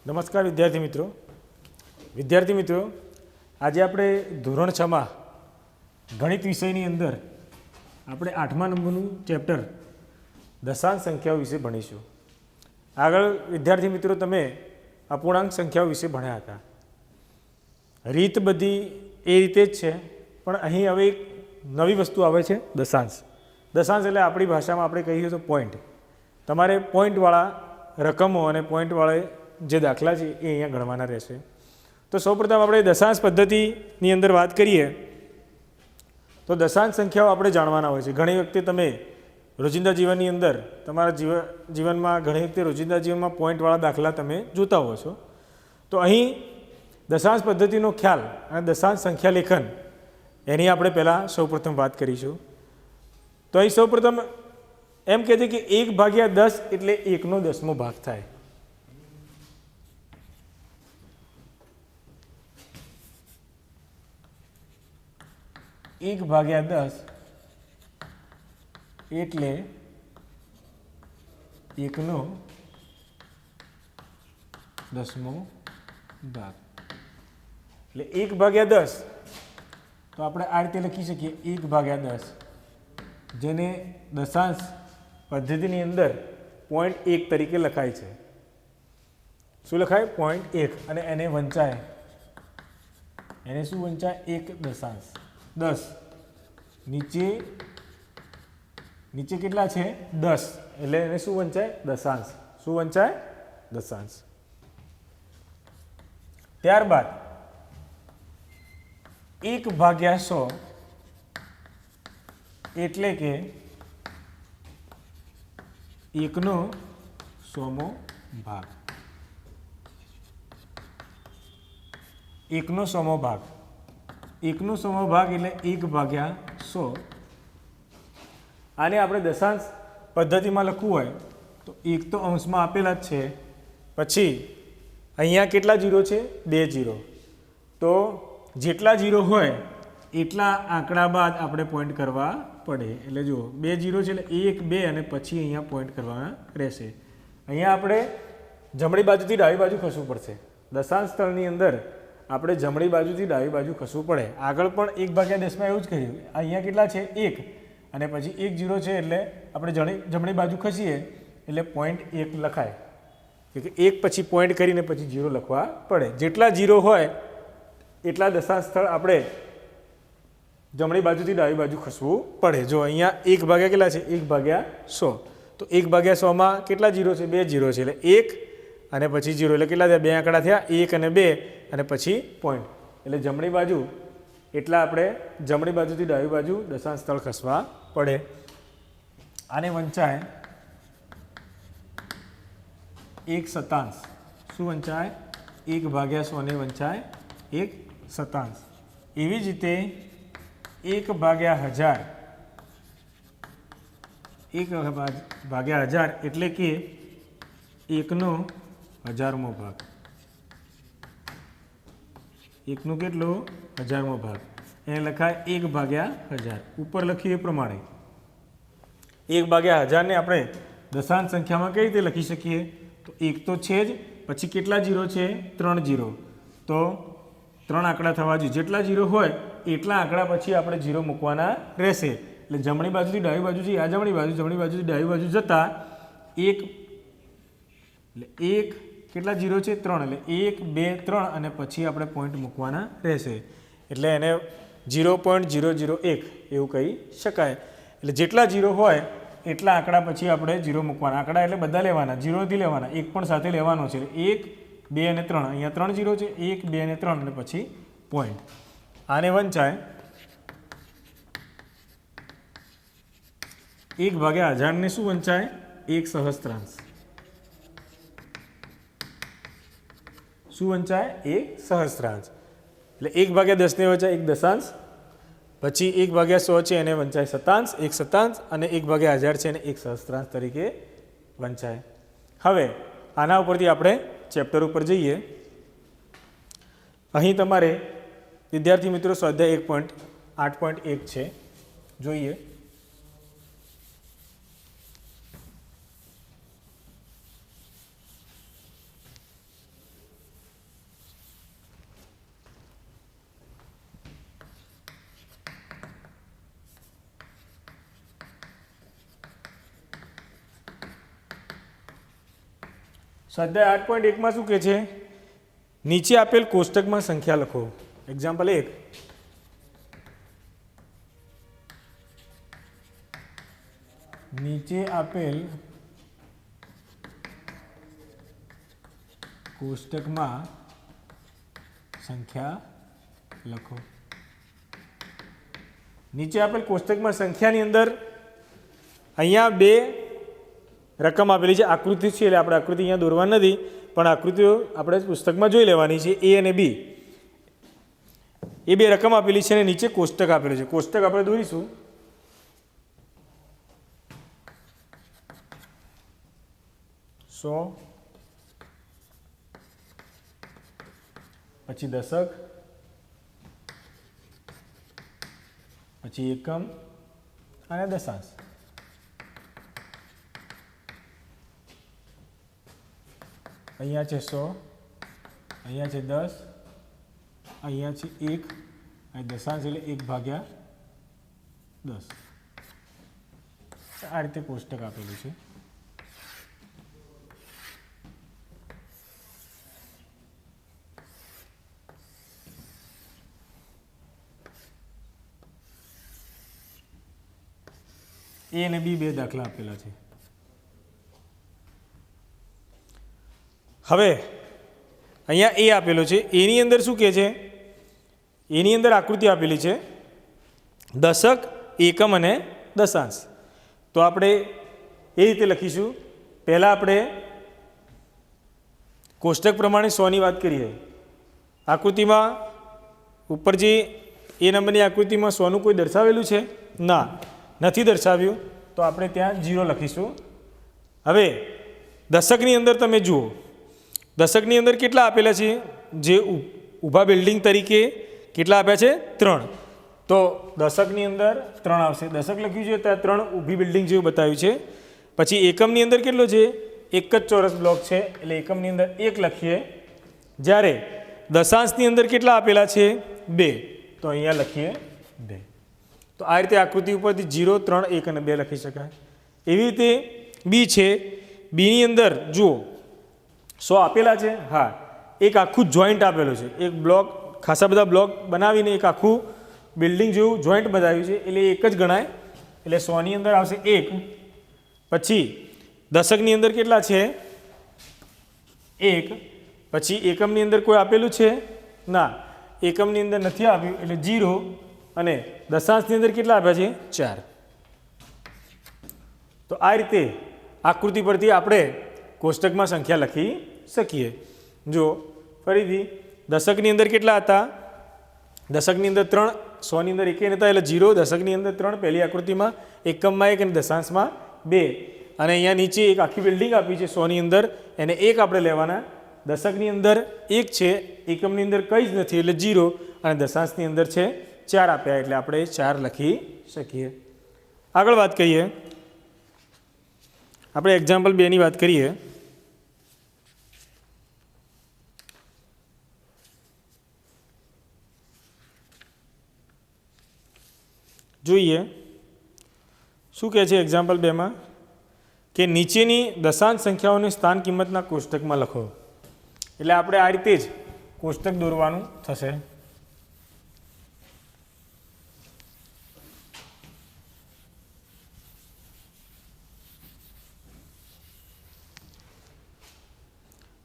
નમસ્કાર વિદ્યાર્થી મિત્રો આજે આપણે ધોરણ 6 માં ગણિત વિષયની અંદર આપણે 8મા નંબરનું ચેપ્ટર દશાંશ સંખ્યાઓ વિશે ભણીશું। આગળ વિદ્યાર્થી મિત્રો તમે અપૂર્ણાંક સંખ્યાઓ વિશે ભણ્યા હતા। રીત બધી એ રીતે જ છે, પણ અહીં હવે એક નવી વસ્તુ આવે છે દશાંશ। દશાંશ એટલે આપણી ભાષામાં આપણે કહીએ તો પોઈન્ટ। તમારે પોઈન્ટવાળા રકમો અને પોઈન્ટવાળા જે દાખલા છે એ અહીંયા ગણવાના રહેશે। તો સૌપ્રથમ આપણે દશાંશ પદ્ધતિની અંદર વાત કરીએ તો દશાંશ સંખ્યાઓ આપણે જાણવાના હોય છે। ઘણી વખતે તમે રોજિંદા જીવનની અંદર તમારા જીવનમાં ઘણી વખતે રોજિંદા જીવનમાં પોઈન્ટવાળા દાખલા તમે જોતા હો છો। તો અહીં દશાંશ પદ્ધતિનો ખ્યાલ અને દશાંશ સંખ્યા લેખન એની આપણે પહેલાં સૌપ્રથમ વાત કરીશું। તો અહીં સૌપ્રથમ એમ કહે છે કે 1/10 એટલે 1/10 ભાગ થાય। 1/10 એટલે 1/10 ભાગ। એટલે 1/10 તો આપણે આ રીતે લખી શકીએ 1/10, જેને દશાંશ પદ્ધતિની અંદર 0.1 તરીકે લખાય છે। શું લખાય? 0.1। અને એને વંચાય, એને શું વંચાય? 1/10। નીચે કેટલા છે? 10, એટલે એને શું વંચાય? દશાંશ। શું વંચાય? દશાંશ। ત્યારબાદ 1/100 એટલે કે 1/100 ભાગ। 1/100 ભાગ। 1/100 ભાગ એટલે 1/100। આને આપણે દશાંશ પદ્ધતિમાં લખવું હોય તો 1 તો અંશમાં આપેલા જ છે, પછી અહીંયા કેટલા જીરો છે? 2 જીરો। તો જેટલા જીરો હોય એટલા આંકડા બાદ આપણે પોઈન્ટ કરવા પડે। એટલે જુઓ 2 જીરો છે એટલે 1 2 અને પછી અહીંયા પોઈન્ટ કરવાના રહેશે। અહીંયા આપણે જમણી બાજુથી ડાબી બાજુ ખસવું પડશે। દશાંશ સ્થળની અંદર આપણે જમણી બાજુથી ડાબી બાજુ ખસવું પડે। આગળ પણ 1/10માં એવું જ કર્યું। અહીંયા કેટલા છે? 1 અને પછી 1 જીરો છે એટલે આપણે જમણી બાજુ ખસીએ એટલે 0.1 લખાય, કે 1 પછી પોઈન્ટ કરીને પછી જીરો લખવા પડે। જેટલા જીરો હોય એટલા દશાંશ સ્થળ આપણે જમણી બાજુથી ડાબી બાજુ ખસવું પડે। જો અહીંયા 1 કેટલા છે? 1/100। તો 1/100માં કેટલા જીરો છે? 2 જીરો છે એટલે 1 અને પછી જીરો એટલે કેટલા થયા? 2 આંકડા થયા, 1 અને 2 અને પછી પોઈન્ટ। એટલે જમણી બાજુ એટલા આપણે જમણી બાજુથી ડાબી બાજુ દશાંશ સ્થળ ખસવા પડે। આને વંચાય 1/17। શું વંચાય? 1/100 ને વંચાય 1/17। એવી જ રીતે 1/1000 એટલે કે 1/1000 ભાગ। 1 કેટલો? 1000 ભાગ। એને લખાય 1/1000। ઉપર લખીએ એ પ્રમાણે 1/1000 ને આપણે દશાંશ સંખ્યામાં કઈ રીતે લખી શકીએ? તો 1 તો છે જ, પછી કેટલા જીરો છે? 3 જીરો। તો 3 આંકડા થવા જોઈએ। જેટલા જીરો હોય એટલા આંકડા પછી આપણે જીરો મૂકવાના રહેશે। એટલે જમણી બાજુથી ડાબી બાજુ છે, આ જમણી બાજુથી ડાબી બાજુ જતા 1 એટલે 1 કેટલા જીરો છે? 3 એટલે 1 2 3 અને પછી આપણે પોઈન્ટ મૂકવાના રહેશે। એટલે એને 0.001 એવું કહી શકાય। એટલે જેટલા જીરો હોય એટલા આંકડા પછી આપણે જીરો મૂકવાના। આંકડા એટલે બધા લેવાના, જીરો નથી લેવાના, એક પણ સાથે લેવાનો છે। 1 2 અને 3, અહીંયા 3 જીરો છે, 1 2 અને 3 અને પછી પોઈન્ટ। આને વંચાય 1/1000 ને શું વંચાય? 1 સહસ્ત્રાંશ। શું વંચાય? 1 સહસ્ત્રાંશ। એટલે 1/10 ને વંચાય 1 દશાંશ, પછી 1/100 છે એને વંચાય શતાંશ, 1 શતાંશ, અને 1/1000 છે એને 1 સહસ્ત્રાંશ તરીકે વંચાય। હવે આના ઉપરથી આપણે ચેપ્ટર ઉપર જઈએ। અહીં તમારે વિદ્યાર્થી મિત્રો સ્વાધ્યાય 8.1 છે, જોઈએ। સ્વાધ્યાય 8.1 શું કહે છે? નીચે આપેલ કોષ્ટકમાં સંખ્યા લખો. એક્ઝામ્પલ 1. નીચે આપેલ કોષ્ટકમાં સંખ્યા લખો. નીચે આપેલ કોષ્ટકમાં સંખ્યાની અંદર અહીંયા બે રકમ આપેલી છે, આકૃતિ છે, એટલે આપણે આકૃતિ અહીંયા દોરવાની નથી, પણ આકૃતિઓ આપણે પુસ્તકમાં જોઈ લેવાની છે. એ અને બી એ બે રકમ આપેલી છે અને નીચે કોષ્ટક આપેલું છે. કોષ્ટક આપણે દોરીશું. સો, પછી દશક, પછી એકમ અને દશાંશ. અહીંયા છે 100, અહીંયા છે 10, અહીંયા છે 1 અને દશાંશ એટલે 1/10. આ રીતે કોષ્ટક આપેલું છે. એ અને બી બે દાખલા આપેલા છે. હવે અહીંયા એ આપેલો છે. એની અંદર શું કહે છે? એની અંદર આકૃતિ આપેલી છે દશક, એકમ અને દશાંશ. તો આપણે એ રીતે લખીશું. પહેલાં આપણે કોષ્ટક પ્રમાણે 100ની વાત કરીએ. આકૃતિમાં ઉપર જે એ નંબરની આકૃતિમાં 100નું કોઈ દર્શાવેલું છે? ના, નથી દર્શાવ્યું. તો આપણે ત્યાં 0 લખીશું. હવે દશકની અંદર તમે જુઓ, દશકની અંદર કેટલા આપેલા છે? જે ઊભા બિલ્ડિંગ તરીકે કેટલા આપ્યા છે? 3. તો દશકની અંદર 3 આવશે. દશક લખ્યું છે ત્યાં 3 ઊભી બિલ્ડિંગ જેવું બતાવ્યું છે. પછી એકમની અંદર કેટલો છે? એક જ ચોરસ બ્લોક છે એટલે એકમની અંદર 1 લખીએ. જ્યારે દશાંશની અંદર કેટલા આપેલા છે? 2. તો અહીંયા લખીએ 2. તો આ રીતે આકૃતિ ઉપરથી 0, 3, 1 અને 2 લખી શકાય. એવી રીતે બી છે. બીની અંદર જુઓ 100 આપેલા છે. હા, એક આખું જોઈન્ટ આપેલું છે. એક બ્લોક, ખાસા બધા બ્લોક બનાવીને એક આખું બિલ્ડિંગ જેવું જોઈન્ટ બનાવ્યું છે એટલે એક જ ગણાય. એટલે 100ની અંદર આવશે 1. પછી દશકની અંદર કેટલા છે? 1. પછી એકમની અંદર કોઈ આપેલું છે? ના, એકમની અંદર નથી આપ્યું એટલે 0. અને દશાંશની અંદર કેટલા આપ્યા છે? 4. તો આ રીતે આકૃતિ પરથી આપણે કોષ્ટકમાં સંખ્યા લખી શકીએ. જો ફરીથી દશકની અંદર કેટલા હતા? દશકની અંદર 3, 100ની અંદર 1 નહોતા એટલે 0. દશકની અંદર 3 પહેલી આકૃતિમાં, એકમમાં 1 અને દશાંશમાં 2. અને અહીંયા નીચે એક આખી બિલ્ડિંગ આપી છે 100ની અંદર, એને 1 આપણે લેવાના. દશકની અંદર 1 છે, એકમની અંદર કંઈ જ નથી એટલે 0. અને દશાંશની અંદર છે 4 આપ્યા એટલે આપણે 4 લખી શકીએ. આગળ વાત કરીએ. આપણે એક્ઝામ્પલ 2ની વાત કરીએ. જોઈએ શું કહે છે એક્ઝામ્પલ 2માં કે નીચેની દશાંશ સંખ્યાઓને સ્થાન કિંમતના કોષ્ટકમાં લખો. એટલે આપણે આ રીતે જ કોષ્ટક દોરવાનું થશે.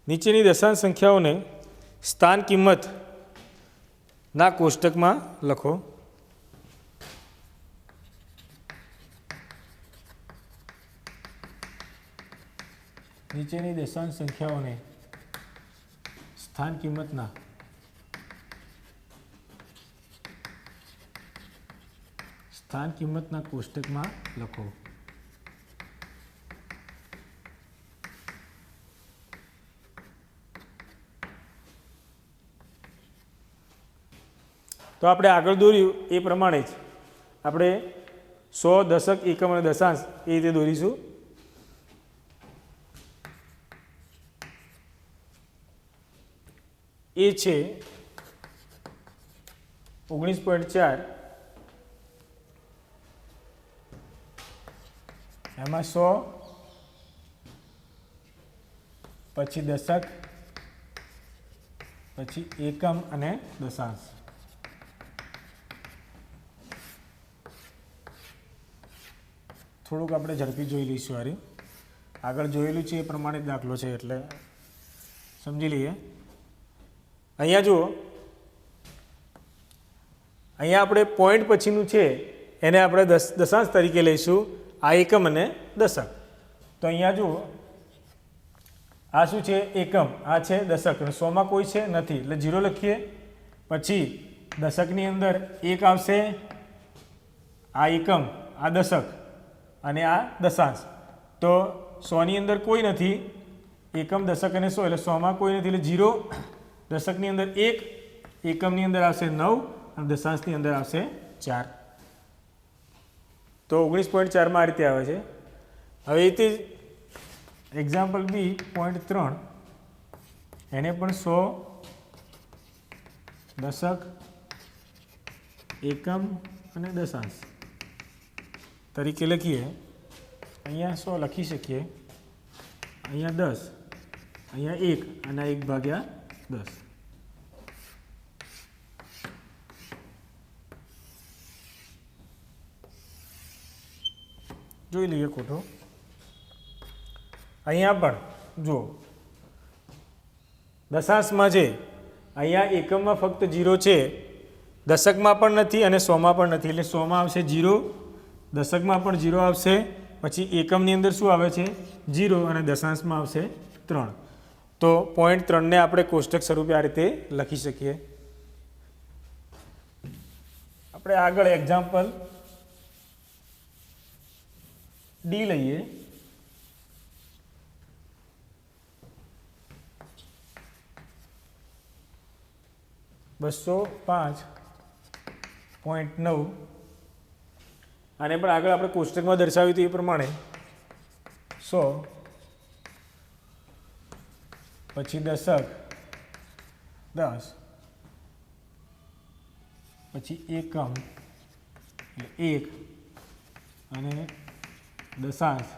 નીચેની દશાંશ સંખ્યાઓને સ્થાન કિંમતના કોષ્ટકમાં લખો. નીચેની દશાંશ સંખ્યાઓને સ્થાન કિંમતના કોષ્ટકમાં લખો. તો આપણે આગળ દોર્યું એ પ્રમાણે જ આપણે 100, દશક, એકમ અને દશાંશ એ રીતે દોરીશું. એ છે 19.4. એમાં 100, પછી દશક, પછી એકમ અને દશાંશ. થોડુંક આપણે ઝડપી જોઈ લઈશું. હારી આગળ જોયેલું છે એ પ્રમાણે દાખલો છે એટલે સમજી લઈએ. અહીંયા જુઓ, અહીંયા આપણે પોઈન્ટ પછીનું છે એને આપણે દશાંશ તરીકે લઈશું, આ એકમ અને દશક. તો અહીંયા જુઓ, આ શું છે? એકમ. આ છે દશક. અને 100માં કોઈ છે નથી એટલે 0 લખીએ. પછી દશકની અંદર 1 આવશે, આ એકમ, આ દશક અને આ દશાંશ. તો 100ની અંદર કોઈ નથી, એકમ, દશક અને 100 એટલે 100માં કોઈ નથી એટલે 0. દશકની અંદર 1, એકમની અંદર આવશે 9 અને દશાંશની અંદર આવશે 4. તો 19.4માં આ રીતે આવે છે. હવે એ રીતે એક્ઝામ્પલ બી 0.3, એને પણ 100, દશક, એકમ અને દશાંશ તરીકે લખીએ. અહીંયા 100 લખી શકીએ, અહીંયા 10, અહીંયા 1 અને 1/10. જોઈ લઈએ ખોટો. અહીંયા પણ જુઓ, દશાંશમાં છે, અહીંયા એકમમાં ફક્ત 0 છે, દશકમાં પણ નથી અને 100માં પણ નથી એટલે 100માં આવશે 0, દશકમાં પણ 0 આવશે. પછી એકમની અંદર શું આવે છે? 0 અને દશાંશમાં આવશે 3. તો 0.3ને આપણે કોષ્ટક સ્વરૂપે આ રીતે લખી શકીએ. આપણે આગળ એક્ઝામ્પલ ડી લઈએ. $205.9 આને પણ આગળ આપણે કોષ્ટકમાં દર્શાવ્યું હતું એ પ્રમાણે 100, પછી દશક 10, પછી એકમ એટલે 1 અને દશાંશ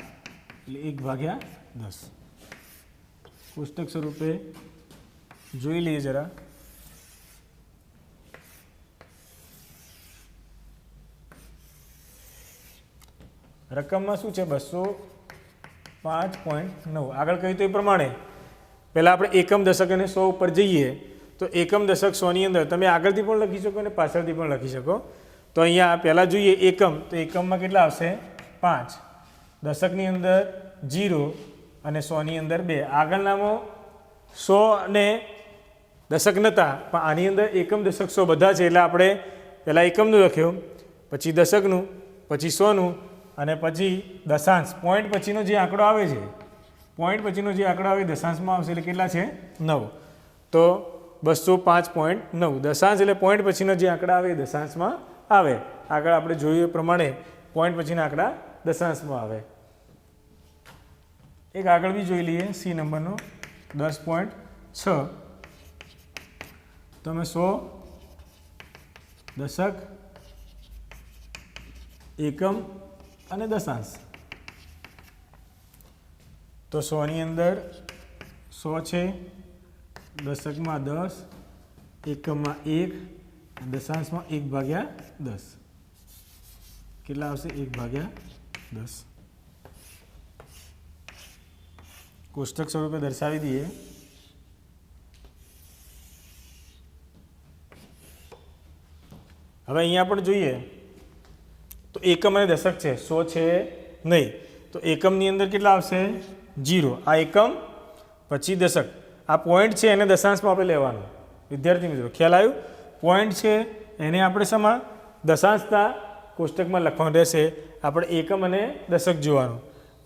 એટલે 1/10. કોષ્ટક સ્વરૂપે જોઈ લઈએ જરા. રકમમાં શું છે? 205.9. આગળ કહ્યું તો એ પ્રમાણે પહેલાં આપણે એકમ, દશક અને 100 ઉપર જઈએ. તો એકમ, દશક, 100ની અંદર તમે આગળથી પણ લખી શકો અને પાછળથી પણ લખી શકો. તો અહીંયા પહેલાં જોઈએ એકમ, તો એકમમાં કેટલા આવશે? 5. દશકની અંદર 0 અને 100ની અંદર 2. આગળનામાં 100 અને દશક નહોતા પણ આની અંદર એકમ, દશક, 100 બધા છે એટલે આપણે પહેલાં એકમનું લખ્યું, પછી દશકનું, પછી 100નું અને પછી દશાંશ. પોઈન્ટ પછીનો જે આંકડો આવે છે, પોઈન્ટ પછીનો જે આંકડો આવે દશાંશમાં આવશે એટલે કેટલા છે? 9. તો 205.9 દશાંશ એટલે પોઈન્ટ પછીનો જે આંકડા આવે એ દશાંશમાં આવે. આગળ આપણે જોયું એ પ્રમાણે પોઈન્ટ પછીના આંકડા દશાંશમાં આવે. એક આગળ બી જોઈ લઈએ, સી નંબરનો 10.6. તમે 100, દશક, એકમ અને દશાંશ. તો 100ની અંદર 100 છે, દશકમાં 10, એકમમાં 1, દશાંશમાં 1/10. કેટલા આવશે? 1/10. કોષ્ટક સ્વરૂપે દર્શાવી દઈએ. હવે અહીંયા પણ જોઈએ તો એકમ અને દશક છે, 100 છે નહીં. તો એકમની અંદર કેટલા આવશે? 0. આ એકમ, પછી દશક. આ પોઈન્ટ છે એને દશાંશમાં આપણે લેવાનું. વિદ્યાર્થી મિત્રો ખ્યાલ આવ્યું? પોઈન્ટ છે એને આપણે શેમાં? દશાંશના કોષ્ટકમાં લખવાનું રહેશે. આપણે એકમ અને દશક જોવાનું.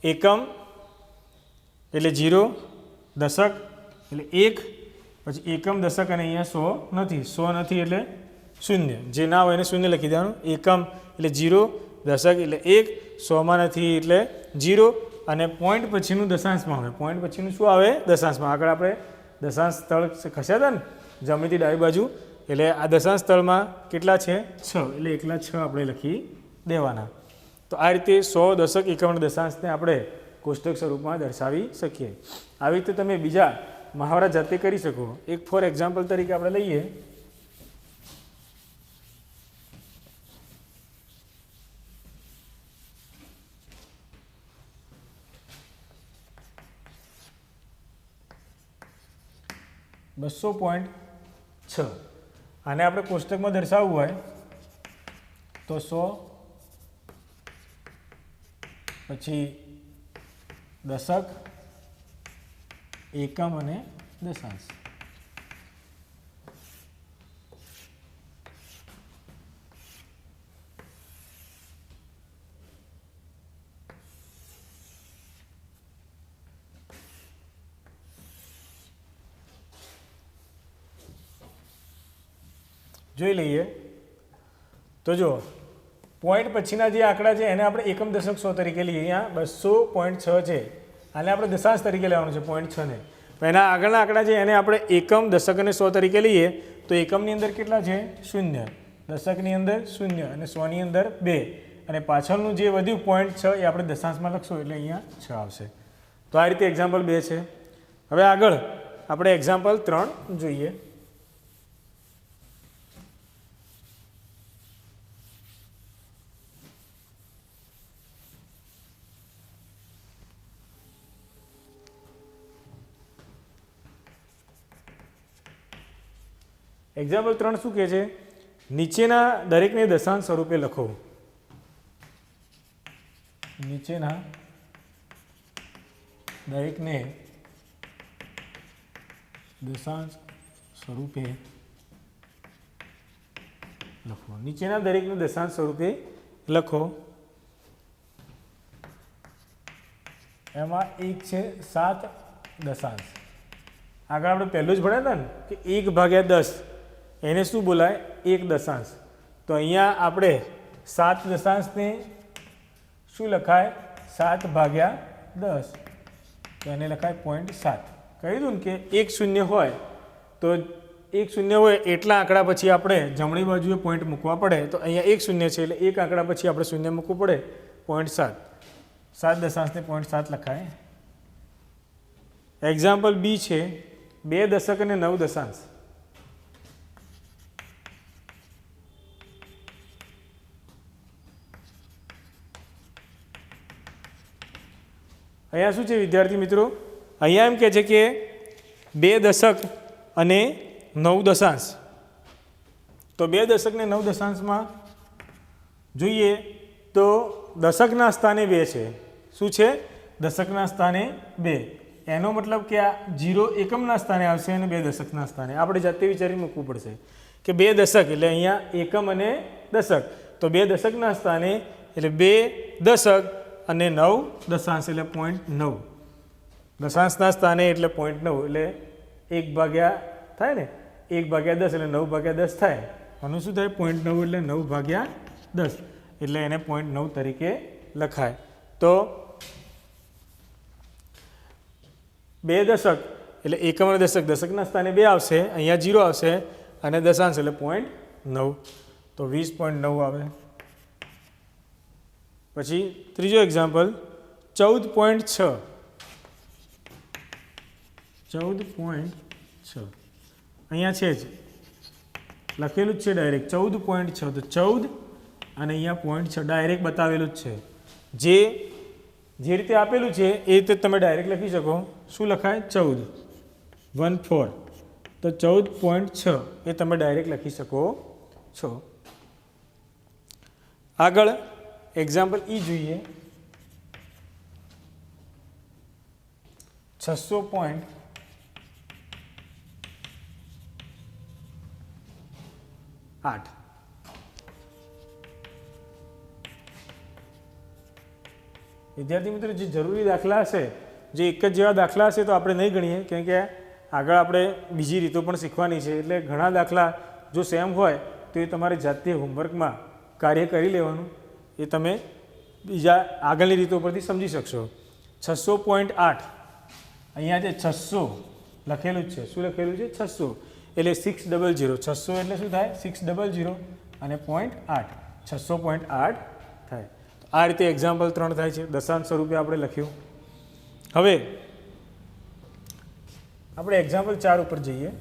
એકમ એટલે 0, દશક એટલે 1, પછી એકમ, દશક અને અહીંયા 100 નથી. 100 નથી એટલે 0. જે ના હોય એને 0 લખી દેવાનું. એકમ એટલે 0, દશક એટલે 1, 100માં નથી એટલે 0 અને પોઈન્ટ પછીનું દશાંશમાં આવે. પોઈન્ટ પછીનું શું આવે? દશાંશમાં. આગળ આપણે દશાંશ સ્થળ ખસ્યા હતા ને જમણીથી ડાબી બાજુ, એટલે આ દશાંશ સ્થળમાં કેટલા છે? 6. એટલે એકલા 6 આપણે લખી દેવાના. તો આ રીતે 100, દશક, એકમ અને દશાંશને આપણે કોષ્ટક સ્વરૂપમાં દર્શાવી શકીએ. આવી રીતે તમે બીજા મહાવરા જાતે કરી શકો. એક ફોર એક્ઝામ્પલ તરીકે આપણે લઈએ. $200.6 આને આપણે કોષ્ટકમાં દર્શાવવું હોય તો 100 પછી દશક, એકમ અને દશાંશ. જોઈ લઈએ તો જો પોઈન્ટ પછીના જે આંકડા છે એને આપણે એકમ દશક 100 તરીકે લઈએ. અહીંયા 200.6 છે, આને આપણે દશાંશ તરીકે લેવાનું છે 0.6 ને. તો એના આગળના આંકડા છે એને આપણે એકમ, દશક અને 100 તરીકે લઈએ તો એકમની અંદર કેટલા છે? 0, દશકની અંદર 0 અને 100ની અંદર 2 અને પાછળનું જે વધ્યું 0.6 એ આપણે દશાંશમાં લખશું એટલે અહીંયા 6 આવશે. તો આ રીતે એક્ઝામ્પલ 2 છે. હવે આગળ આપણે એક્ઝામ્પલ 3 જોઈએ. એક્ઝામ્પલ 3 શું કહે છે? નીચેના દરેકને દશાંશ સ્વરૂપે લખો. નીચેના દરેકને દશાંશ સ્વરૂપે લખો. નીચેના દરેકને દશાંશ સ્વરૂપે લખો. એમાં એક છે 7 દશાંશ. આગળ આપણે પહેલું જ ભણ્યા હતા ને કે 1/10 એને શું બોલાય? 1 દશાંશ. તો અહીંયા આપણે 7 દશાંશને શું લખાય? 7/10. તો એને લખાય 0.7. કહી દઉં ને કે 1 0 હોય તો 1 0 હોય એટલા આંકડા પછી આપણે જમણી બાજુએ પોઈન્ટ મૂકવા પડે. તો અહીંયા 1 0 છે એટલે એક આંકડા પછી આપણે 0 મૂકવું પડે 0.7. 7 દશાંશને 0.7 લખાય. એક્ઝામ્પલ બી છે 2 દશક અને 9 દશાંશ. અહીંયા શું છે વિદ્યાર્થી મિત્રો? અહીંયા એમ કહે છે કે 2 દશક અને 9 દશાંશ. તો 2 દશક ને 9 દશાંશમાં જોઈએ તો દશકના સ્થાને 2 છે. શું છે? દશકના સ્થાને 2. એનો મતલબ કે આ 0 એકમના સ્થાને આવશે અને 2 દશકના સ્થાને. આપણે જાતે વિચારી મૂકવું પડશે કે 2 દશક એટલે અહીંયા એકમ અને દશક. તો 2 દશકના સ્થાને એટલે 2 દશક અને 9 દશાંશ એટલે 0.9. દશાંશના સ્થાને એટલે 0.9 એટલે 1 થાય ને, 1/10 એટલે 9/10 થાય. આનું શું થાય? 0.9 એટલે 9/10 એટલે એને 0.9 તરીકે લખાય. તો 2 દશક એટલે એકમ અને દશક, દશકના સ્થાને 2 આવશે, અહીંયા 0 આવશે અને દશાંશ એટલે 0.9. તો 20.9 આવે. પછી ત્રીજો એક્ઝામ્પલ 14.6. 14.6 અહીંયા છે જ લખેલું જ છે ડાયરેક્ટ 14.6. તો 14 અને અહીંયા 0.6 ડાયરેક્ટ બતાવેલું જ છે. જે રીતે આપેલું છે એ રીતે તમે ડાયરેક્ટ લખી શકો. શું લખાય? 14. તો 14.6 એ તમે ડાયરેક્ટ લખી શકો છો. આગળ એક્ઝામ્પલ ઈ જોઈએ. 600.8. વિદ્યાર્થી મિત્રો જે જરૂરી દાખલા હશે, જે એક જ જેવા દાખલા હશે તો આપણે નહીં ગણીએ, કેમ કે આગળ આપણે બીજી રીતો પણ શીખવાની છે. એટલે ઘણા દાખલા જો સેમ હોય તો એ તમારે જાતે હોમવર્કમાં કાર્ય કરી લેવાનું. એ તમે બીજા આગળની રીતો પરથી સમજી શકશો. 600.8 અહીંયા જે 600 લખેલું જ છે. શું લખેલું છે? 600 એટલે 600. 600 એટલે શું થાય? 600 અને 0.8 600.8 થાય. આ રીતે એક્ઝામ્પલ 3 થાય છે. દશાંશ સ્વરૂપે આપણે લખ્યું. હવે આપણે એક્ઝામ્પલ 4 ઉપર જઈએ.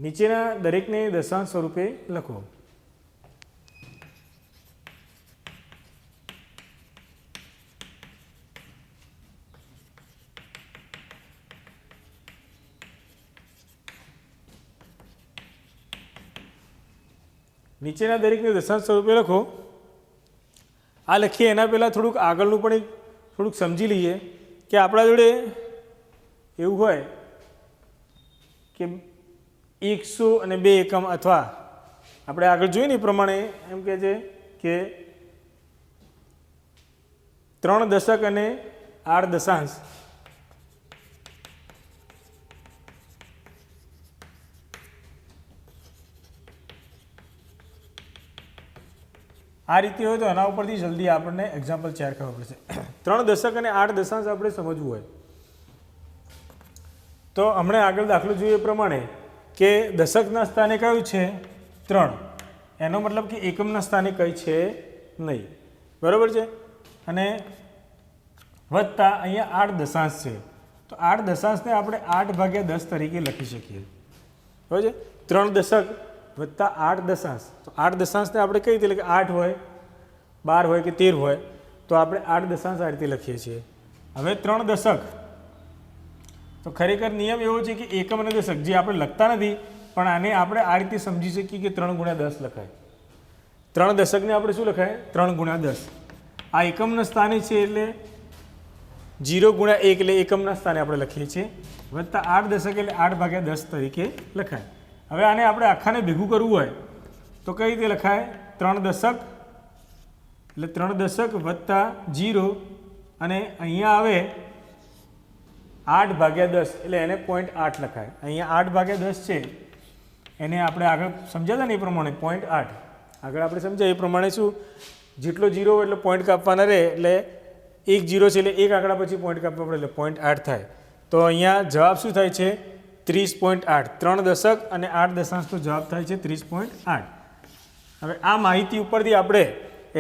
નીચેના દરેકને દશાંશ સ્વરૂપે લખો. નીચેના દરેકને દશાંશ સ્વરૂપે લખો. આ લખીએ એના પહેલાં થોડુંક આગળનું પણ થોડુંક સમજી લઈએ કે આપણા જોડે એવું હોય કે 100 અને 2 એકમ, અથવા આપણે આગળ જોઈએ ને એ પ્રમાણે એમ કહે છે કે 3 દશક અને 8 દશાંશ આ રીતે હોય તો એના ઉપરથી જલ્દી આપણને એક્ઝામ્પલ 4 ખબર પડશે. 3 દશક અને 8 દશાંશ આપણે સમજવું હોય તો હમણાં આગળ દાખલો જોઈએ એ પ્રમાણે કે દશકના સ્થાને કયું છે 3, એનો મતલબ કે એકમના સ્થાને કઈ છે નહીં, બરાબર છે. અને વત્તા અહીંયા 8 દશાંશ છે તો 8 દશાંશને આપણે 8/10 તરીકે લખી શકીએ, બરાબર છે. 3 દશક વત્તા 8 દશાંશ, તો 8 દશાંશને આપણે કઈ રીતે લખીએ, 8 હોય 12 હોય કે 13 હોય તો આપણે 8 દશાંશ આ રીતે લખીએ છીએ. હવે 3 દશક તો ખરેખર નિયમ એવો છે કે એકમ અને દશક જે આપણે લખતા નથી, પણ આને આપણે આ રીતે સમજી શકીએ કે 3 × 10 લખાય. 3 દશકને આપણે શું લખાય, 3 × 10. આ એકમના સ્થાને છે એટલે 0 × 1 એટલે એકમના સ્થાને આપણે લખીએ છીએ, વત્તા 8 દશક એટલે 8/10 તરીકે લખાય. હવે આને આપણે આખાને ભેગું કરવું હોય તો કઈ રીતે લખાય, 3 દશક એટલે 3 દશક વત્તા 0 અને અહીંયા આવે 8/10 એટલે એને 0.8 લખાય. અહીંયા 8/10 છે એને આપણે આગળ સમજ્યા હતા ને એ પ્રમાણે 0.8 આગળ આપણે સમજ્યા એ પ્રમાણે શું, જેટલો 0 એટલે પોઈન્ટ કાપવાના રહે, એટલે 1 0 છે એટલે એક આંકડા પછી પોઈન્ટ કાપવા પડે એટલે 0.8 થાય. તો અહીંયા જવાબ શું થાય છે, 30.8. 3 દશક અને 8 દશાંશનો જવાબ થાય છે 30.8. હવે આ માહિતી ઉપરથી આપણે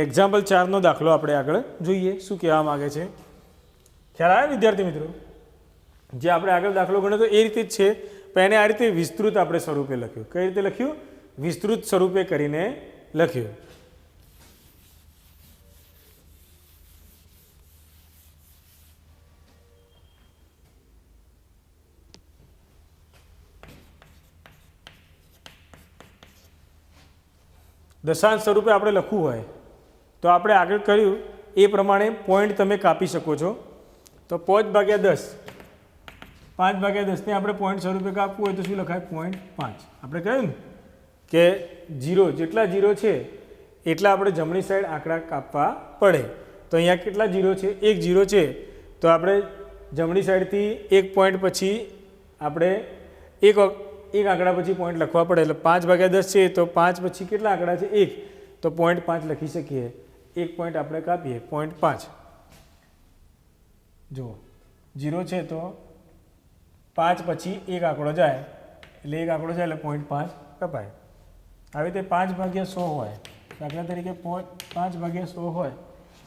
એક્ઝામ્પલ 4નો દાખલો આપણે આગળ જોઈએ શું કહેવા માગે છે. ખ્યાલ આવે વિદ્યાર્થી મિત્રો? જે આપણે આગળ દાખલો ગણ્યો તો એ રીતે જ છે, પણ એને આ રીતે વિસ્તૃત આપણે સ્વરૂપે લખ્યું. કઈ રીતે લખ્યું, વિસ્તૃત સ્વરૂપે કરીને લખ્યું. દશાંશ સ્વરૂપે આપણે લખવું હોય તો આપણે આગળ કર્યું એ પ્રમાણે પોઈન્ટ તમે કાપી શકો છો. તો 5/10 5/10 ને આપણે પોઈન્ટ સ્વરૂપે કાપવું હોય તો શું લખાય, 0.5. આપણે કહ્યું ને કે 0 જેટલા 0 છે એટલા આપણે જમણી સાઈડ આંકડા કાપવા પડે. તો અહીંયા કેટલા 0 છે, 1 0 છે તો આપણે જમણી સાઈડથી એક પોઈન્ટ પછી આપણે એક આંકડા પછી પોઈન્ટ લખવા પડે. એટલે 5/10 છે તો 5 પછી કેટલા આંકડા છે, 1, તો 0.5 લખી શકીએ. એક પોઈન્ટ આપણે કાપીએ 0.5. જુઓ 0 છે તો 5 પછી એક આંકડો જાય એટલે એક આંકડો જાય એટલે 0.5 કપાય. આવી રીતે 5/100 હોય, દાખલા તરીકે 5/100 હોય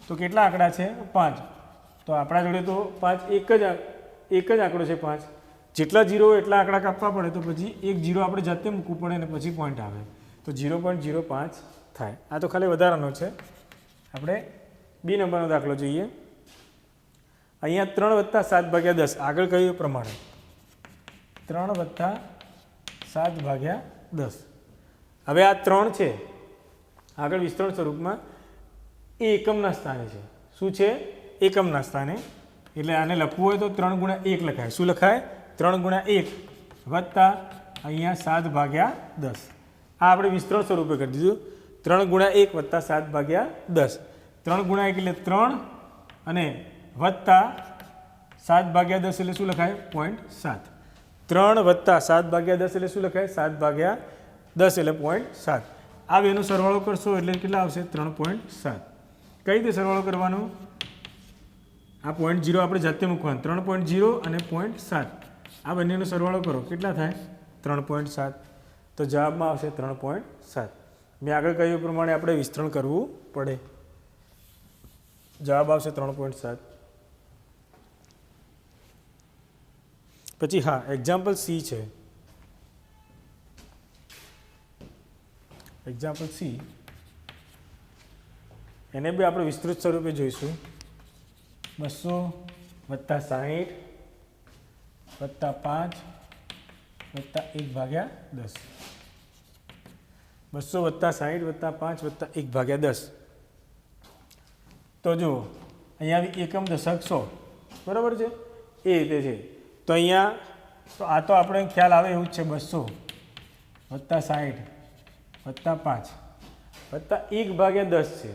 તો કેટલા આંકડા છે, 5. તો આપણા જોડે તો 5 એક જ આંકડો છે 5. જેટલા 0 એટલા આંકડા કાપવા પડે તો પછી એક 0 આપણે જાતે મૂકવું પડે અને પછી પોઈન્ટ આવે તો 0.05 થાય. આ તો ખાલી વધારાનો છે. આપણે બી નંબરનો દાખલો જોઈએ. અહીંયા 3 + 7/10 આગળ કહ્યું એ પ્રમાણે 3 + 7/10. હવે આ 3 છે આગળ વિસ્તરણ સ્વરૂપમાં એ એકમના સ્થાને છે. શું છે, એકમના સ્થાને. એટલે આને લખવું હોય તો 3 × 1 લખાય. શું લખાય, 3 × 1 વત્તા અહીંયા 7/10. આ આપણે વિસ્તરણ સ્વરૂપે કરી દીધું. 3 × 1 વત્તા 7/10. 3 × 1 એટલે 3 અને વત્તા 7/10 એટલે શું લખાય, 0.7. 3 વત્તા 7/10 એટલે શું લખાય, 7/10 એટલે 0.7. આ બેનો સરવાળો કરશો એટલે કેટલા આવશે, 3.7. કઈ રીતે સરવાળો કરવાનો? આ 0.0 આપણે જાતે મૂકવાનું, 3.0 અને 0.7 આ બંનેનો સરવાળો કરો, કેટલા થાય? 3.7. તો જવાબમાં આવશે 3.7. મેં આગળ કહ્યું પ્રમાણે આપણે વિસ્તરણ કરવું પડે. જવાબ આવશે 3.7. પછી હા, એક્ઝામ્પલ સી છે. એક્ઝામ્પલ સી એને બી આપણે વિસ્તૃત સ્વરૂપે જોઈશું. 200 વત્તા 60 વત્તા 5 વત્તા 1/10. 200 વત્તા 60 વત્તા 5 વત્તા 1/10. તો જુઓ અહીંયા એકમ દશક 100 બરાબર છે, એ રીતે છે. તો અહીંયા તો આ તો આપણે ખ્યાલ આવે એવું જ છે. 200 વત્તા 60 વત્તા 5 વત્તા 1/10 છે.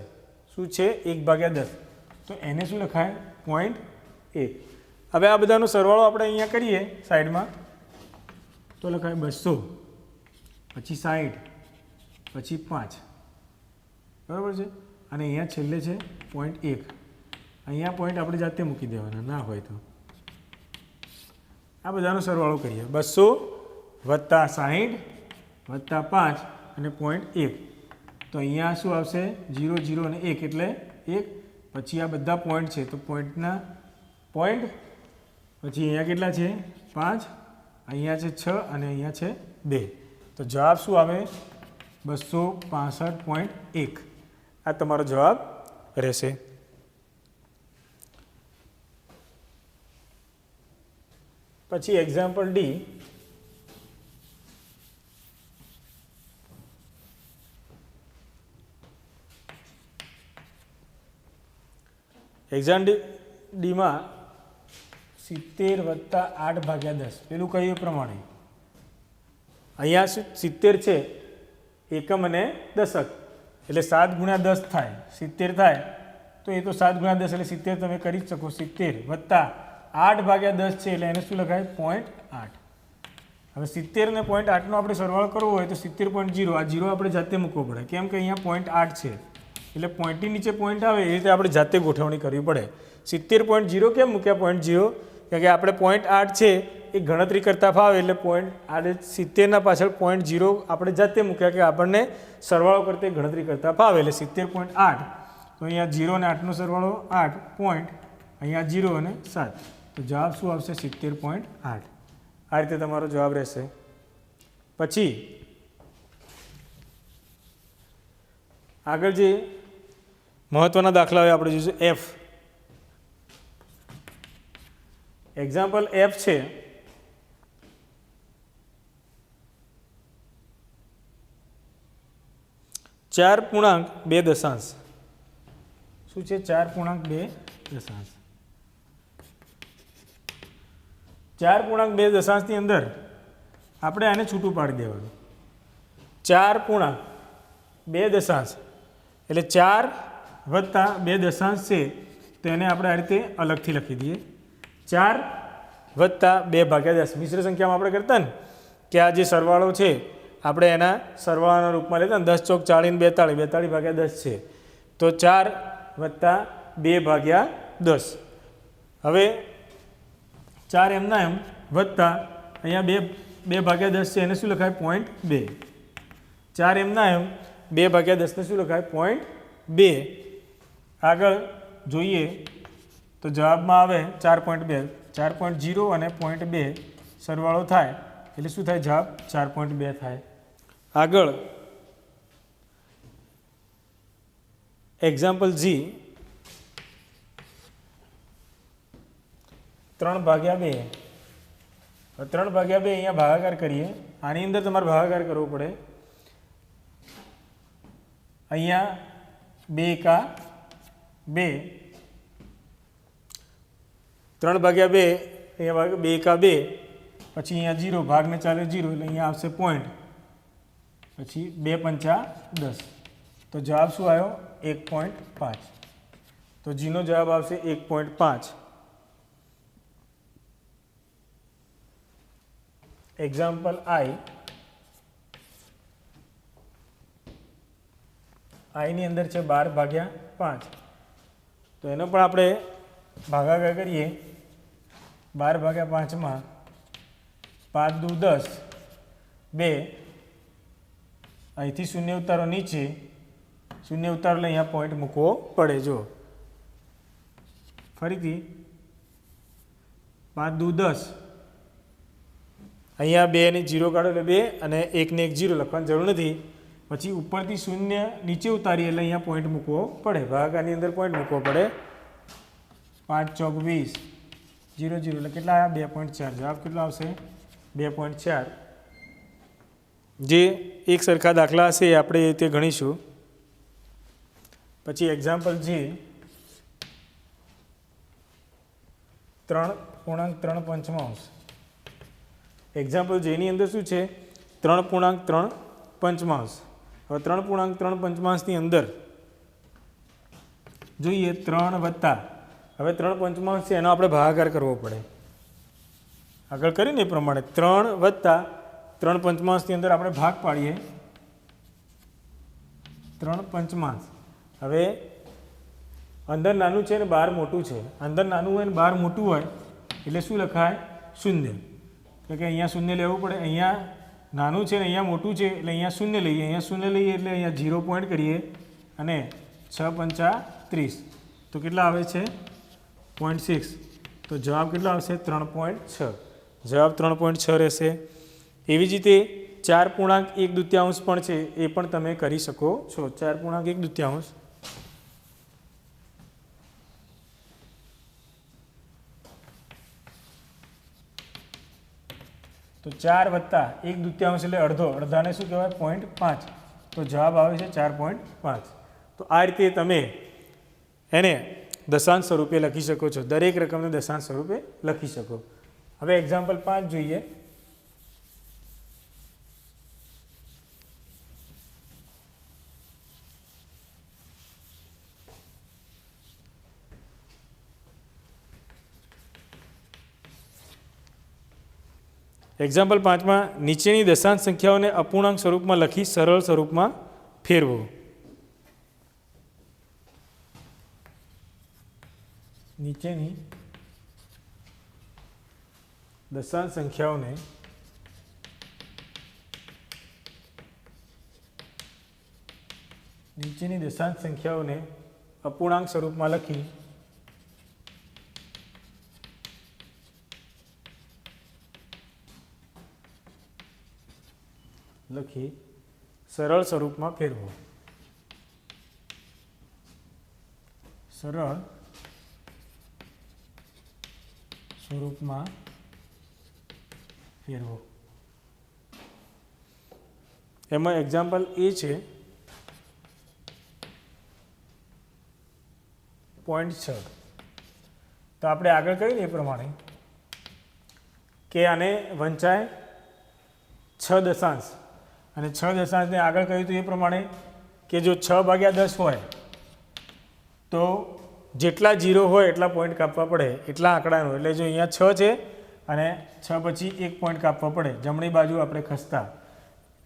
શું છે? 1/10. તો એને શું લખાય? 0.1. હવે આ બધાનો સરવાળો આપણે અહીંયા કરીએ સાઈડમાં, તો લખાય 200 પછી 60 પછી 5 બરાબર છે. અને અહીંયા છેલ્લે છે 0.1. અહીંયા પોઈન્ટ આપણે જાતે મૂકી દેવાના ના હોય તો. આ બધાનો સરવાળો કરીએ. 200 વત્તા 60 વત્તા 5 અને 0.1. તો અહીંયા શું આવશે? 0 0 અને 1 એટલે 1. પછી આ બધા પોઈન્ટ છે તો પોઈન્ટના પોઈન્ટ, પછી અહીંયા કેટલા છે? 5, અહીંયા છે 6 અને અહીંયા છે 2. તો જવાબ શું આવે? 265.1. આ તમારો જવાબ રહેશે. પછી એક્ઝામ્પલ ડી. એક્ઝામ ડીમાં 70 વત્તા 8/10 પેલું કહ્યું પ્રમાણે અહીંયા શું 70 છે એકમ અને દશક, એટલે 7 × 10 થાય, 70 થાય. તો એ તો 7 × 10 એટલે 70 તમે કરી જ શકો. 70 વત્તા 8/10 છે એટલે એને શું લખાય? 0.8. હવે 70 ને 0.8નો આપણે સરવાળો કરવો હોય તો 70.0 આ 0 આપણે જાતે મૂકવો પડે, કેમ કે અહીંયા 0.8 છે એટલે પોઈન્ટની નીચે પોઈન્ટ આવે એ રીતે આપણે જાતે ગોઠવણી કરવી પડે. 70.0 કેમ મૂક્યા 0.0? કારણ કે આપણે 0.8 છે એ ગણતરી કરતાં ફાવે એટલે 70ના પાછળ 0.0 આપણે જાતે મૂક્યા કે આપણને સરવાળો કરતે ગણતરી કરતાં ફાવે એટલે 70.8. તો અહીંયા 0 અને 8નો સરવાળો 8 પોઈન્ટ, અહીંયા 0 અને 7. તો જવાબ શું આવશે? 70.8. આ રીતે તમારો જવાબ રહેશે. પછી આગળ જે મહત્વના દાખલા હોય આપણે જોઈશું એફ. એક્ઝામ્પલ એફ છે. ચાર પૂર્ણાંક 2 દશાંશ. શું છે? 4.2 દશાંશ. 4.2 દશાંશની અંદર આપણે આને છૂટું પાડી દેવાનું. 4.2 દશાંશ એટલે 4 વત્તા 2 દશાંશ છે તો એને આપણે આ રીતે અલગથી લખી દઈએ. 4 વત્તા 2/10 મિશ્ર સંખ્યામાં આપણે કરતા ને કે આ જે સરવાળો છે આપણે એના સરવાળાના રૂપમાં લેતા ને 10 ચોક 40 42/10 છે. તો 4 વત્તા 2/10. હવે 4 એમના એમ વત્તા અહીંયા 2/10 છે એને શું લખાય? 0.2. 4 એમના એમ 2/10 ને શું લખાય? 0.2. આગળ જોઈએ તો જવાબમાં આવે 4.2. 4.0 અને 0.2 સરવાળો થાય એટલે શું થાય? જવાબ 4.2 થાય. આગળ એક્ઝામ્પલ જી. 3/2. 3/2 અહીંયા ભાગાકાર કરીએ. આની અંદર તમારે ભાગાકાર કરવો પડે. અહીંયા 2 એકા 2, 3/2 અહીંયા 2 એકા 2, પછી અહીંયા 0 ભાગને ચાલે 0 એટલે અહીંયા આવશે પોઈન્ટ, પછી 2 પંચા 10. તો જવાબ શું આવ્યો? 1.5. તો જીનો જવાબ આવશે 1.5. એક્ઝામ્પલ આઈ. આઈની અંદર છે 12/5. તો એનો પણ આપણે ભાગાકાર કરીએ 12/5 5 દુ 10 2 અહીંથી શૂન્ય ઉતારો નીચે શૂન્ય ઉતારો એટલે અહીંયા પોઈન્ટ મૂકવો પડે જો ફરીથી 5 દુ 10 અહીંયા 2 ને 0 કાઢો એટલે 2 અને 1 ને 1 0 લખવાની જરૂર નથી પછી ઉપરથી શૂન્ય નીચે ઉતારીએ એટલે અહીંયા પોઈન્ટ મૂકવો પડે ભાગાકારની અંદર પોઈન્ટ મૂકવો પડે 5 ચોક 20 0 0 એટલે કેટલા આવ્યા 2.4 જવાબ કેટલો આવશે 2.4 જે એક સરખા દાખલા હશે એ આપણે તે ગણીશું પછી એક્ઝામ્પલ જે 3.3 એક્ઝામ્પલ જેની અંદર શું છે 3.3 હવે 3.3 ની અંદર જોઈએ 3 વત્તા હવે 3 છે એનો આપણે ભાગાકાર કરવો પડે આગળ કરીને એ પ્રમાણે 3 વત્તા 3 ની અંદર આપણે ભાગ પાડીએ 3 હવે અંદર નાનું છે ને બહાર મોટું છે અંદર નાનું હોય ને બહાર મોટું હોય એટલે શું લખાય શૂન્ય એટલે કે અહીંયા શૂન્ય લેવું પડે અહીંયા નાનું છે ને અહીંયા મોટું છે એટલે અહીંયા શૂન્ય લઈએ એટલે અહીંયા 0 પોઈન્ટ કરીએ અને 6 × 5 = 30 તો કેટલા આવે છે 0.6 તો જવાબ કેટલો આવશે 3.6 જવાબ 3.6 રહેશે એવી જ રીતે 4.1 પણ છે એ પણ તમે કરી શકો છો 4.1 તો 4 વત્તા 1/2 એટલે અડધો અડધાને શું કહેવાય 0.5 તો જવાબ આવે છે 4.5 તો આ રીતે તમે એને દશાંશ સ્વરૂપે લખી શકો છો દરેક રકમને દશાંશ સ્વરૂપે લખી શકો હવે એક્ઝામ્પલ 5 જોઈએ એક્ઝામ્પલ 5 નીચેની દશાંશ સંખ્યાઓને અપૂર્ણાંક સ્વરૂપમાં લખી સરળ સ્વરૂપમાં ફેરવો નીચેની દશાંશ સંખ્યાઓને અપૂર્ણાંક સ્વરૂપમાં લખી સરળ સ્વરૂપમાં ફેરવો સરળ સ્વરૂપમાં ફેરવો એમાં એક્ઝામ્પલ એ છે 0.6 તો આપણે આગળ કહીએ ને એ પ્રમાણે કે આને વંચાય 6 દશાંશ અને 6 દશાંશને આગળ કહ્યું તો એ પ્રમાણે કે જો 6/10 હોય તો જેટલા 0 હોય એટલા પોઈન્ટ કાપવા પડે એટલા આંકડાનો એટલે જો અહીંયા 6 છે અને 6 પછી 1 પોઈન્ટ કાપવા પડે જમણી બાજુ આપણે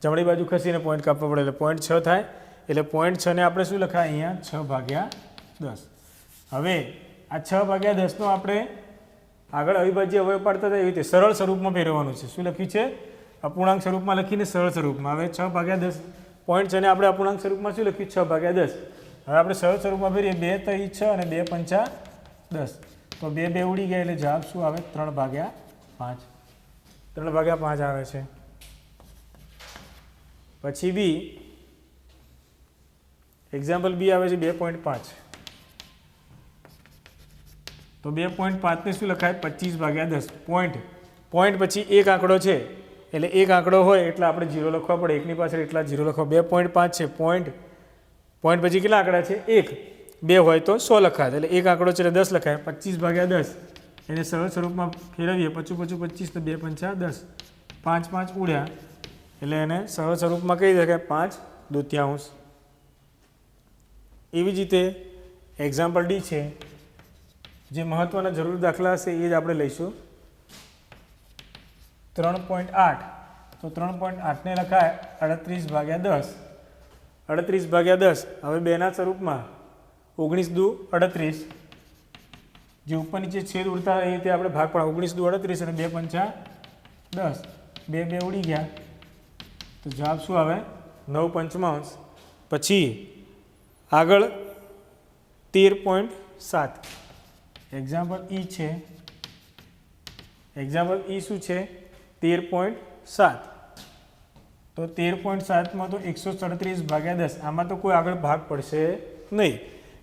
જમણી બાજુ ખસીને પોઈન્ટ કાપવા પડે એટલે 0.6 થાય એટલે 0.6 ને આપણે શું લખાય અહીંયા 6/10 હવે આ 6/10 નો આપણે આગળ અવિભાજ્ય અવયવ પાડતા હતા એવી રીતે સરળ સ્વરૂપમાં ફેરવવાનું છે શું લખ્યું છે અપૂર્ણાંક સ્વરૂપમાં લખીને સરળ સ્વરૂપમાં હવે 6/10 0.6 ને આપણે અપૂર્ણાંક સ્વરૂપમાં શું લખ્યું 6/10 હવે આપણે સરળ સ્વરૂપમાં ફેરીએ 2 × 3 = 6 અને 2 × 5 = 10 તો 2 ઉડી ગયા એટલે જવાબ શું આવે 3/5 આવે છે પછી બી એક્ઝામ્પલ બી આવે છે 2.5 તો 2.5 ને શું લખાય 25/10 પોઈન્ટ પછી એક આંકડો છે એટલે એક આંકડો હોય એટલે આપણે 0 લખવા પડે એકની પાછળ એટલા 0 લખવા 2.5 છે પોઈન્ટ પછી કેટલા આંકડા છે 1 2 હોય તો 100 લખાય એટલે એક આંકડો છે એટલે 10 લખાય 25/10 એને સરળ સ્વરૂપમાં ફેરવીએ 25 તો 2 × 5 = 10 5 ઉડ્યા એટલે એને સરળ સ્વરૂપમાં કહી શકાય 5/2 એવી જ રીતે એક્ઝામ્પલ ડી છે જે મહત્વના જરૂર દાખલા હશે એ જ આપણે લઈશું 3.8 તો 3.8 ને લખાય 38/10 38/10 હવે 2 ના સ્વરૂપમાં 19 × 2 = 38 જે ઉપર નીચે છેદ ઉડતા એ રીતે આપણે ભાગ પાડવા 19 દુ 38 અને 2 પંચા 10 બે બે ઉડી ગયા તો જવાબ શું આવે 9 પંચમાંશ પછી આગળ 13.7 એક્ઝામ્પલ ઈ છે એક્ઝામ્પલ ઈ શું છે 13.7 તો 13.7 તો 137/10 આમાં તો કોઈ આગળ ભાગ પડશે નહીં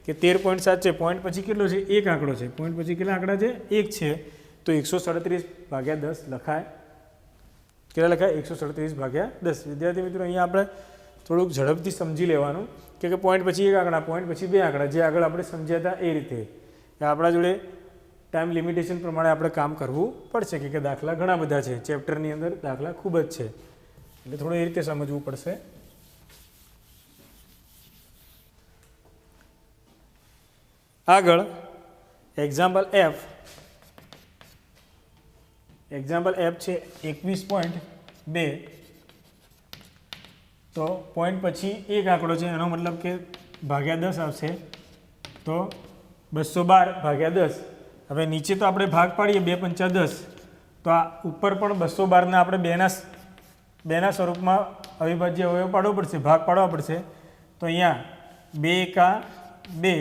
કે 13.7 છે પોઈન્ટ પછી કેટલો છે એક આંકડો છે પોઈન્ટ પછી કેટલા આંકડા છે એક છે તો 137/10 લખાય કેટલા લખાય 137/10 વિદ્યાર્થી મિત્રો અહીંયા આપણે થોડુંક ઝડપથી સમજી લેવાનું કે પોઈન્ટ પછી એક આંકડા પોઈન્ટ પછી બે આંકડા જે આગળ આપણે સમજ્યા હતા એ રીતે આપણા જોડે ટાઈમ લિમિટેશન પ્રમાણે આપણે કામ કરવું પડશે કે દાખલા ઘણા બધા છે ચેપ્ટરની અંદર દાખલા ખૂબ જ છે એટલે થોડું એ રીતે સમજવું પડશે આગળ એક્ઝામ્પલ એફ છે 21.2 તો પોઈન્ટ પછી એક આંકડો છે એનો મતલબ કે ભાગ્યા 10 આવશે તો 212/10 હવે નીચે તો આપણે ભાગ પાડીએ 2 પંચા 10 તો આ ઉપર પણ 212ને આપણે બેના સ્વરૂપમાં અવિભાજ્ય અવયવ પાડવો પડશે ભાગ પાડવા પડશે તો અહીંયા 2 એકા 2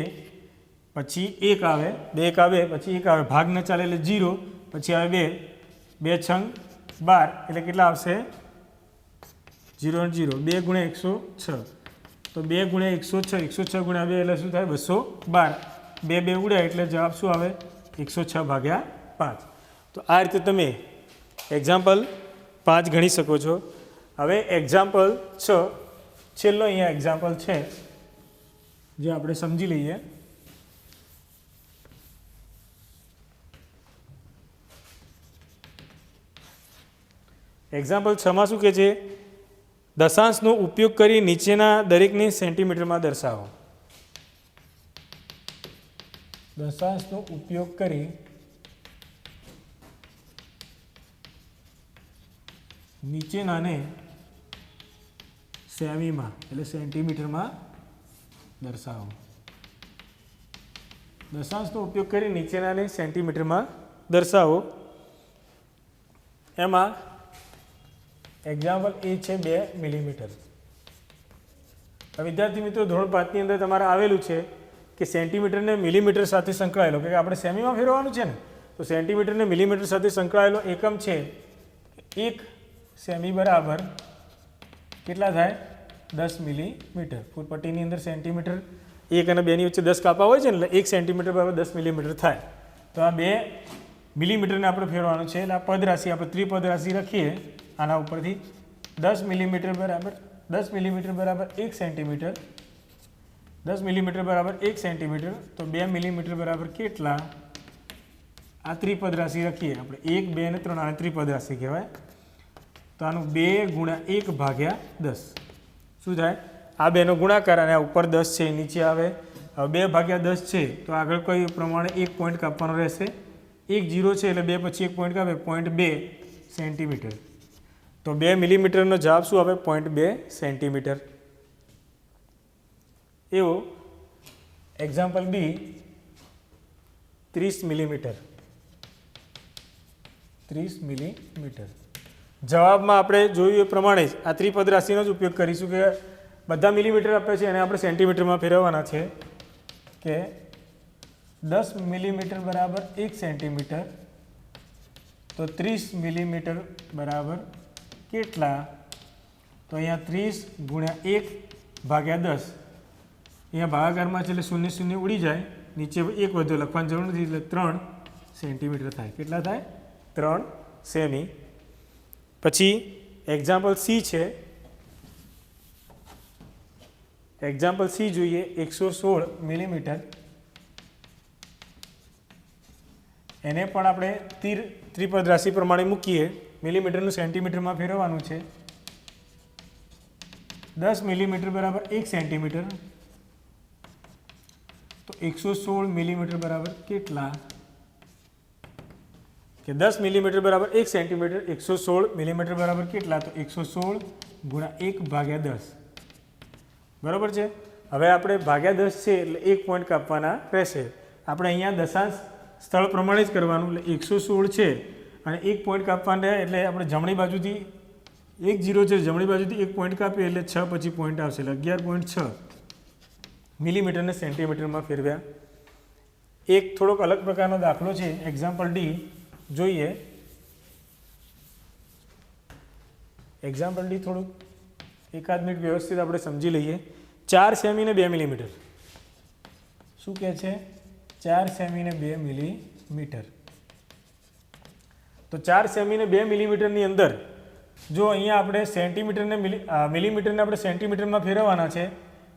પછી 1 આવે 2 એકા 2 પછી 1 આવે ભાગ ન ચાલે એટલે 0 પછી આવે 2 છંગ 12 એટલે કેટલા આવશે 0 0 2 × 106 તો 2 × 106 106 × 2 એટલે શું થાય 212 2 2 ઉડ્યા એટલે જવાબ શું આવે 106/5 તો આ રીતે તમે એક્ઝામ્પલ 5 ગણી શકો છો હવે એક્ઝામ્પલ 6 છેલ્લો અહીંયા એક્ઝામ્પલ છે જે આપણે સમજી લઈએ એક્ઝામ્પલ 6 માં શું કહે છે દશાંશનો ઉપયોગ કરી નીચેના દરેકને સેન્ટીમીટરમાં દર્શાવો દશાંશનો ઉપયોગ કરી નીચેનાને સેમીમાં એટલે સેન્ટીમીટરમાં દર્શાવો દશાંશનો ઉપયોગ કરી નીચેનાને સેન્ટીમીટરમાં દર્શાવો એમાં એક્ઝામ્પલ એ છે 2 મિલીમીટર વિદ્યાર્થી મિત્રો ધોરણ 5 ની અંદર તમારે આવેલું છે કે સેન્ટીમીટરને મિલીમીટર સાથે સંકળાયેલો કે આપણે સેમીમાં ફેરવવાનું છે ને તો સેન્ટીમીટરને મિલીમીટર સાથે સંકળાયેલો એકમ છે 1 સેમી બરાબર કેટલા થાય 10 મિલીમીટર ફૂટપટ્ટીની અંદર સેન્ટીમીટર 1 અને 2 ની વચ્ચે 10 કાપા હોય છે ને એટલે 1 સેન્ટીમીટર બરાબર 10 મિલીમીટર થાય તો આ 2 મિલીમીટરને આપણે ફેરવવાનું છે એટલે આ પદ રાશિ આપણે ત્રિપદ રાશિ રાખીએ આના ઉપરથી 10 મિલીમીટર બરાબર 1 સેન્ટીમીટર 10 મિલીમીટર બરાબર 1 સેન્ટીમીટર તો 2 મિલીમીટર બરાબર કેટલા આ ત્રિપદ રાશિ રાખીએ આપણે 1 2 અને 3 આને ત્રિપદ રાશિ કહેવાય તો આનું 2 × 1/10 શું થાય આ બેનો ગુણાકાર અને આ ઉપર 10 છે નીચે આવે હવે 2/10 છે તો આગળ કઈ પ્રમાણે 1 પોઈન્ટ કાપવાનો રહેશે 1 0 છે એટલે 2 પછી 1 પોઈન્ટ કાપે 0.2 સેન્ટીમીટર તો 2 મિલીમીટરનો જવાબ શું આવે 0.2 સેન્ટીમીટર એવો એક્ઝામ્પલ બી 30 મિલીમીટર જવાબમાં આપણે જોયું એ પ્રમાણે જ આ ત્રિપદ રાશિનો જ ઉપયોગ કરીશું કે બધા મિલીમીટર આપે છે અને આપણે સેન્ટીમીટરમાં ફેરવવાના છે કે 10 મિલીમીટર બરાબર 1 સેન્ટીમીટર તો 30 મિલીમીટર બરાબર કેટલા તો અહીંયા 30 × 1/10 અહીંયા ભાગાકારમાં છે એટલે 0 0 ઉડી જાય નીચે 1 વધુ લખવાની જરૂર નથી એટલે 3 સેન્ટીમીટર થાય કેટલા થાય 3 સેમી પછી એક્ઝામ્પલ સી છે એક્ઝામ્પલ સી જોઈએ 116 મિલીમીટર એને પણ આપણે ત્રિપદ રાશિ પ્રમાણે મૂકીએ મિલીમીટરનું સેન્ટીમીટરમાં ફેરવવાનું છે 10 મિલીમીટર બરાબર 1 સેન્ટીમીટર તો 116 મિલીમીટર બરાબર કેટલા કે 10 મિલીમીટર બરાબર 1 સેન્ટીમીટર 116 મિલીમીટર બરાબર કેટલા તો 116 × 1/10 બરાબર છે હવે આપણે ભાગ્યા 10 છે એટલે 1 પોઈન્ટ કાપવાના રહેશે આપણે અહીંયા દશાંશ સ્થળ પ્રમાણે જ કરવાનું. એટલે 116 છે અને એક પોઈન્ટ કાપવાના રહ્યા એટલે આપણે જમણી બાજુથી 1 0 છે, જમણી બાજુથી એક પોઈન્ટ કાપીએ એટલે 6 પછી પોઈન્ટ આવશે એટલે 11.6 મિલીમીટરને સેન્ટીમીટરમાં ફેરવ્યા. એક થોડોક અલગ પ્રકારનો દાખલો છે, એક્ઝામ્પલ ડી જોઈએ. એક્ઝામ્પલ ડી થોડુંક એકાદ મિનિટ વ્યવસ્થિત આપણે સમજી લઈએ. 4 સેમી ને 2 મિલીમીટર. શું કહે છે? 4 સેમી ને 2 મિલીમીટર. તો 4 સેમી ને 2 મિલીમીટરની અંદર જો અહીંયા આપણે સેન્ટીમીટરને મિલીમીટરને આપણે સેન્ટીમીટરમાં ફેરવવાના છે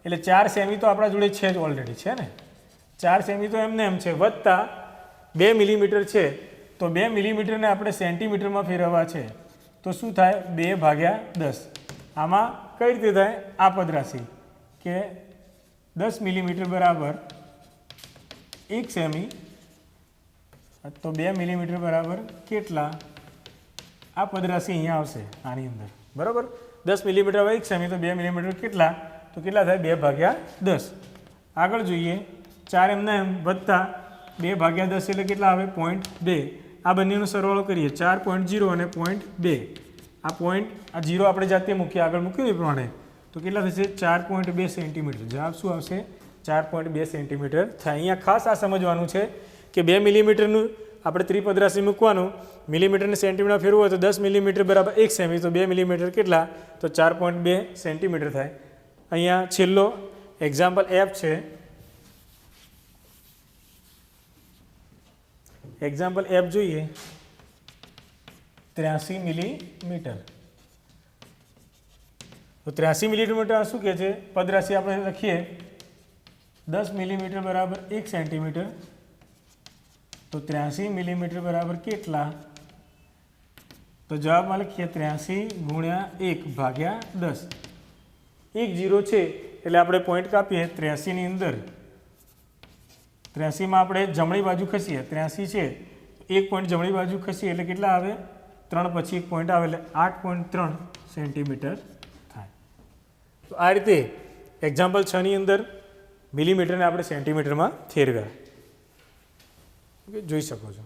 એટલે 4 સેમી તો આપણા જોડે છે જ ઓલરેડી, છે ને? 4 સેમી તો એમને એમ છે, વત્તા 2 મિલીમીટર છે તો 2 મિલીમીટરને આપણે સેન્ટીમીટરમાં ફેરવવા છે તો શું થાય? 2/10. આમાં કઈ રીતે થાય? આ પદ રાશિ કે 10 મિલીમીટર બરાબર 1 સેમી તો 2 મિલીમીટર બરાબર કેટલા? આ પદ રાશિ અહીંયા આવશે આની અંદર, બરાબર? 10 મિલીમીટર 1 સેમી તો 2 મિલીમીટર કેટલા? તો કેટલા થાય? 2/10. આગળ જોઈએ, 4 એમને એમ વત્તા 2/10 એટલે કેટલા આવે? 0.2. આ બંનેનો સરવાળો કરીએ, 4.0 અને 0.2. આ પોઈન્ટ આ 0 આપણે જાતે મૂકીએ, આગળ મૂક્યું એ પ્રમાણે તો કેટલા થશે? 4.2 સેન્ટીમીટર. જવાબ શું આવશે? 4.2 સેન્ટીમીટર થાય. અહીંયા ખાસ આ સમજવાનું છે કે 2 મિલીમીટરનું આપણે ત્રિપદ રાશિ મૂકવાનું, મિલીમીટરને સેન્ટીમીટર ફેરવું હોય તો 10 મિલીમીટર બરાબર 1 સેમી તો 2 મિલીમીટર કેટલા? તો 4.2 સેન્ટીમીટર થાય. અહીંયા છેલ્લો એક્ઝામ્પલ એફ છે. એક્ઝામ્પલ એફ જોઈએ, 83 મિલીમીટર. તો 83 મિલીમીટર શું કહે છે? પદ રાશિ આપણે લખીએ 10 મિલીમીટર બરાબર 1 સેન્ટીમીટર તો 83 મિલીમીટર બરાબર કેટલા? તો જવાબમાં લખીએ 83 ગુણ્યા 1/10. 1 0 છે એટલે આપણે પોઈન્ટ કાપીએ 83ની અંદર. 83માં આપણે જમણી બાજુ ખસીએ, 83 છે એક પોઈન્ટ જમણી બાજુ ખસીએ એટલે કેટલા આવે? 3 પછી એક પોઈન્ટ આવે એટલે 8.3 સેન્ટીમીટર થાય. તો આ રીતે એક્ઝામ્પલ 6ની અંદર મિલીમીટરને આપણે સેન્ટીમીટરમાં ફેરવ્યા. જોઈ શકો છો.